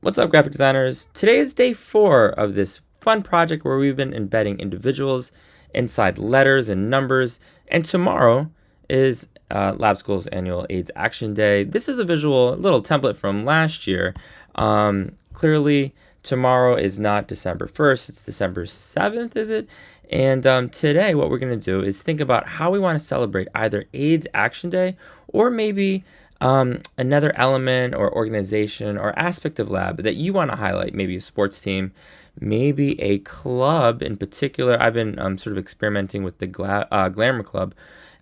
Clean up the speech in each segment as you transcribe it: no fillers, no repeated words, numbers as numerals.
What's up, graphic designers? Today is day 4 of this fun project where we've been embedding individuals inside letters and numbers. And tomorrow is Lab School's annual AIDS Action Day. This is a visual little template from last year. Clearly, tomorrow is not December 1st, it's December 7th, is it? And today, what we're going to do is think about how we want to celebrate either AIDS Action Day or maybe another element or organization or aspect of lab that you want to highlight, maybe a sports team, maybe a club in particular. I've been sort of experimenting with the Glamour Club.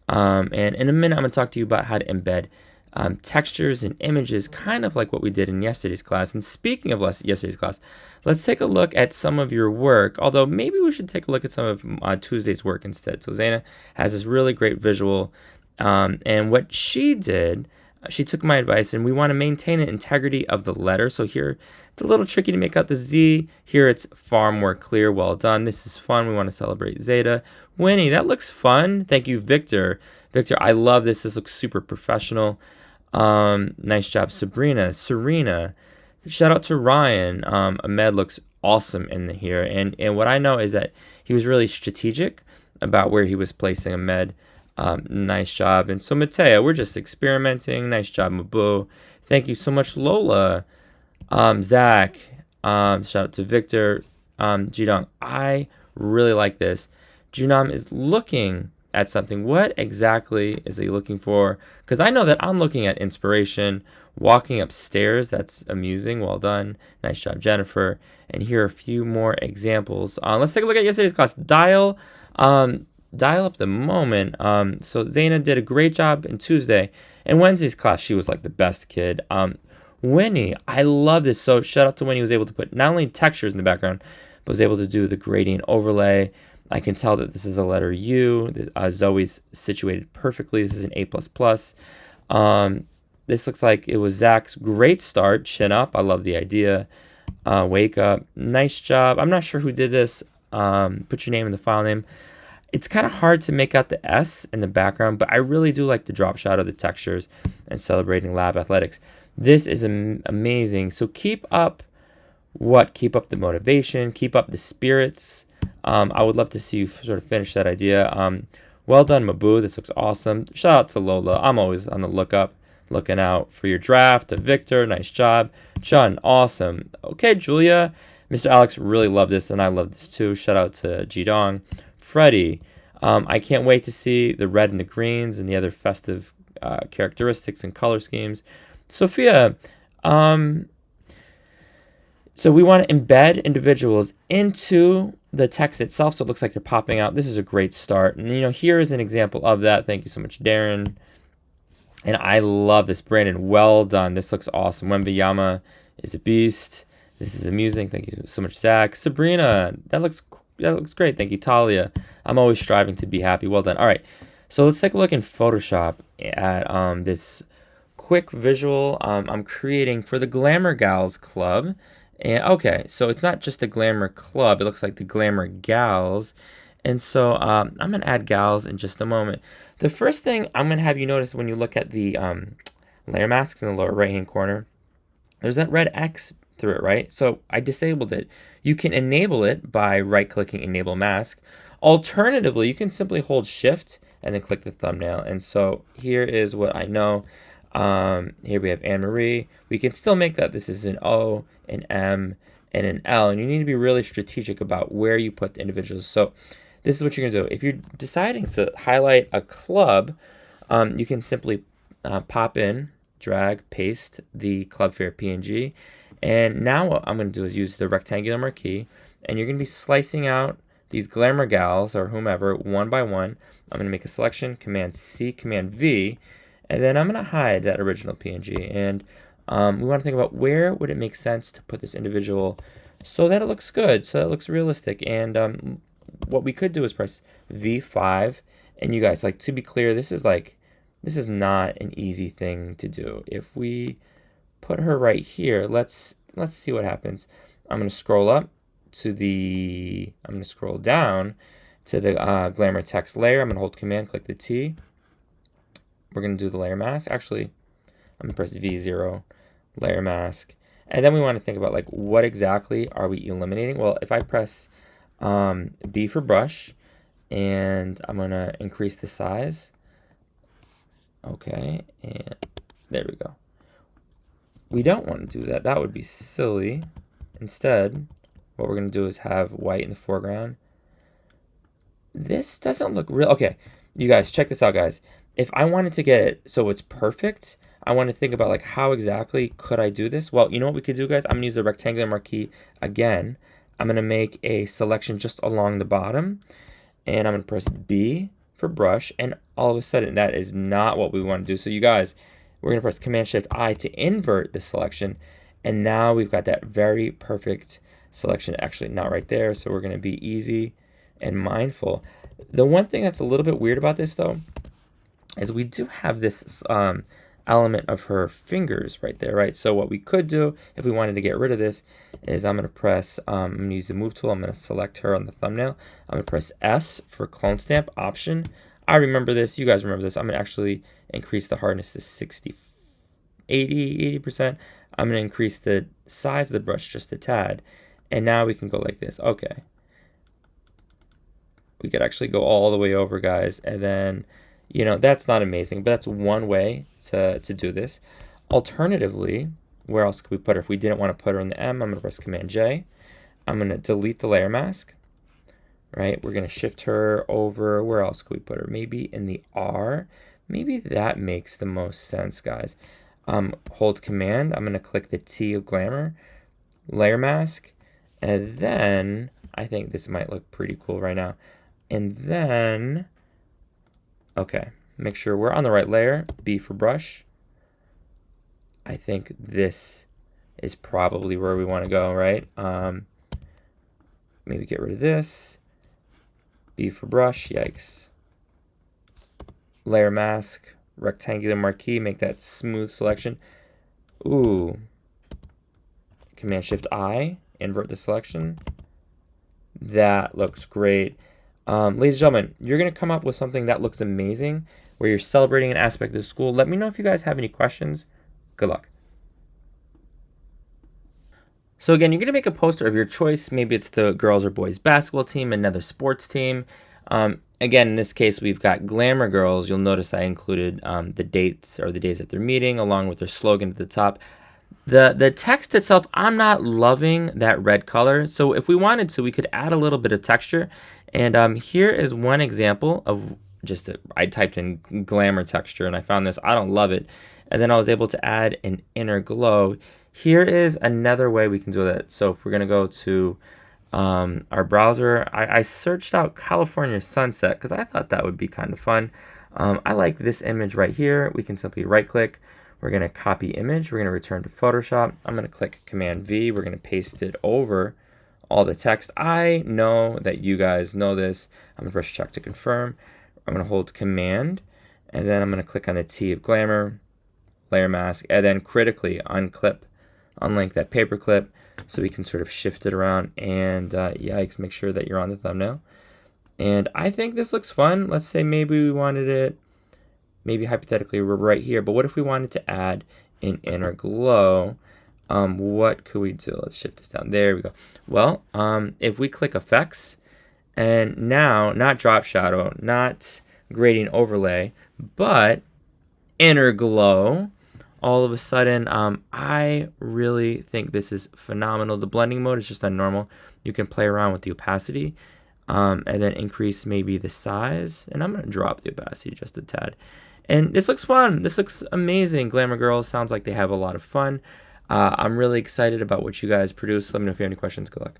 And in a minute, I'm going to talk to you about how to embed textures and images, kind of like what we did in yesterday's class. And speaking of yesterday's class, let's take a look at some of your work, although maybe we should take a look at some of Tuesday's work instead. So Zaina has this really great visual, and what she did, she took my advice, and we want to maintain the integrity of the letter. So here, it's a little tricky to make out the Z. Here, it's far more clear. Well done. This is fun. We want to celebrate Zeta. Winnie, that looks fun. Thank you, Victor. Victor, I love this. This looks super professional. Nice job, Sabrina. Serena. Shout out to Ryan. Ahmed looks awesome in here. And what I know is that he was really strategic about where he was placing Ahmed. Nice job. And so Matea, we're just experimenting. Nice job, Mabu. Thank you so much, Lola. Zach, shout out to Victor. Jidong, I really like this. Junam is looking at something. What exactly is he looking for? Because I know that I'm looking at inspiration. Walking upstairs, that's amusing. Well done. Nice job, Jennifer. And here are a few more examples. Let's take a look at yesterday's class. Dial up the moment. So Zaina did a great job in Tuesday. In Wednesday's class, she was like the best kid. Winnie, I love this. So shout out to Winnie, who was able to put not only textures in the background, but was able to do the gradient overlay. I can tell that this is a letter U. Zoe's situated perfectly. This is an A++. This looks like it was Zach's great start. Chin up. I love the idea. Wake up. Nice job. I'm not sure who did this. Put your name in the file name. It's kind of hard to make out the S in the background, but I really do like the drop shot of the textures and celebrating lab athletics. This is amazing. So keep up the motivation, keep up the spirits. I would love to see you sort of finish that idea. Well done, Mabu. This looks awesome. Shout out to Lola. I'm always on the looking out for your draft. To Victor, nice job. Chun, awesome. Okay, Julia. Mr. Alex really loved this, and I love this too. Shout out to Jidong. Freddie, I can't wait to see the red and the greens and the other festive characteristics and color schemes. Sophia, so we want to embed individuals into the text itself so it looks like they're popping out. This is a great start. And, here is an example of that. Thank you so much, Darren. And I love this. Brandon, well done. This looks awesome. Wembanyama is a beast. This is amusing. Thank you so much, Zach. Sabrina, that looks great. Thank you, Talia. I'm always striving to be happy. Well done. All right. So let's take a look in Photoshop at this quick visual I'm creating for the Glamour Gals Club. And okay, so it's not just the Glamour Club. It looks like the Glamour Gals. And so I'm going to add gals in just a moment. The first thing I'm going to have you notice when you look at the layer masks in the lower right-hand corner, there's that red X through it, right? So I disabled it. You can enable it by right-clicking Enable Mask. Alternatively, you can simply hold Shift and then click the thumbnail. And so here is what I know. Here we have Anne-Marie. We can still make that this is an O, an M, and an L. And you need to be really strategic about where you put the individuals. So this is what you're going to do. If you're deciding to highlight a club, you can simply pop in, drag, paste the Club Fair PNG. And now what I'm going to do is use the rectangular marquee, and you're going to be slicing out these Glamour Gals or whomever one by one. I'm going to make a selection, Command C, Command V, and then I'm going to hide that original PNG. And we want to think about where would it make sense to put this individual so that it looks good, so that it looks realistic. And what we could do is press V5. And you guys, like, to be clear, this is not an easy thing to do. If we put her right here, let's see what happens. I'm going to scroll up to I'm going to scroll down to the Glamour text layer. I'm going to hold Command, click the T. We're going to do the layer mask. Actually, I'm going to press V0, layer mask. And then we want to think about like what exactly are we eliminating? Well, if I press B for brush and I'm going to increase the size. Okay, and there we go. We don't want to do that. That would be silly. Instead, what we're going to do is have white in the foreground. This doesn't look real. Okay, you guys, check this out, guys. If I wanted to get it so it's perfect, I want to think about like how exactly could I do this? Well, you know what we could do, guys? I'm going to use the rectangular marquee again. I'm going to make a selection just along the bottom, and I'm going to press B for brush, and all of a sudden that is not what we want to do. So you guys, we're going to press Command-Shift-I to invert the selection, and now we've got that very perfect selection. Actually, not right there, so we're going to be easy and mindful. The one thing that's a little bit weird about this, though, is we do have this element of her fingers right there, right? So what we could do if we wanted to get rid of this is I'm going to press, I'm going to use the move tool. I'm going to select her on the thumbnail. I'm going to press S for clone stamp option. I remember this. You guys remember this. I'm going to actually increase the hardness to 60, 80%. I'm going to increase the size of the brush just a tad. And now we can go like this. Okay. We could actually go all the way over, guys. And then, you know, that's not amazing, but that's one way to do this. Alternatively, where else could we put her? If we didn't want to put her in the M, I'm going to press Command-J. I'm going to delete the layer mask, right? We're going to shift her over. Where else could we put her? Maybe in the R. Maybe that makes the most sense, guys. Hold Command. I'm going to click the T of Glamour, layer mask, and then I think this might look pretty cool right now. And then, okay, make sure we're on the right layer. B for brush. I think this is probably where we want to go, right? Maybe get rid of this. B for brush, yikes. Layer mask, rectangular marquee, make that smooth selection. Ooh. Command-Shift-I, invert the selection. That looks great. Ladies and gentlemen, you're going to come up with something that looks amazing, where you're celebrating an aspect of the school. Let me know if you guys have any questions. Good luck. So again, you're going to make a poster of your choice. Maybe it's the girls or boys basketball team, another sports team. Again, in this case, we've got Glamour Girls. You'll notice I included the dates or the days that they're meeting, along with their slogan at the top. The text itself, I'm not loving that red color. So if we wanted to, we could add a little bit of texture. And here is one example of I typed in glamour texture and I found this. I don't love it. And then I was able to add an inner glow. Here is another way we can do that. So if we're going to go to our browser, I searched out California sunset because I thought that would be kind of fun. I like this image right here. We can simply right click. We're going to copy image. We're going to return to Photoshop. I'm going to click Command V. We're going to paste it over all the text. I know that you guys know this. I'm going to press check to confirm. I'm going to hold Command, and then I'm going to click on the T of Glamour, layer mask, and then critically unlink that paper clip so we can sort of shift it around. And yikes, make sure that you're on the thumbnail. And I think this looks fun. Let's say maybe we wanted it, maybe hypothetically we're right here, but what if we wanted to add an inner glow? What could we do? Let's shift this down. There we go. Well, if we click effects, and now not drop shadow, not gradient overlay, but inner glow, all of a sudden, I really think this is phenomenal. The blending mode is just on normal. You can play around with the opacity, and then increase maybe the size, and I'm going to drop the opacity just a tad. And this looks fun. This looks amazing. Glamour Girls sounds like they have a lot of fun. I'm really excited about what you guys produce. Let me know if you have any questions. Good luck.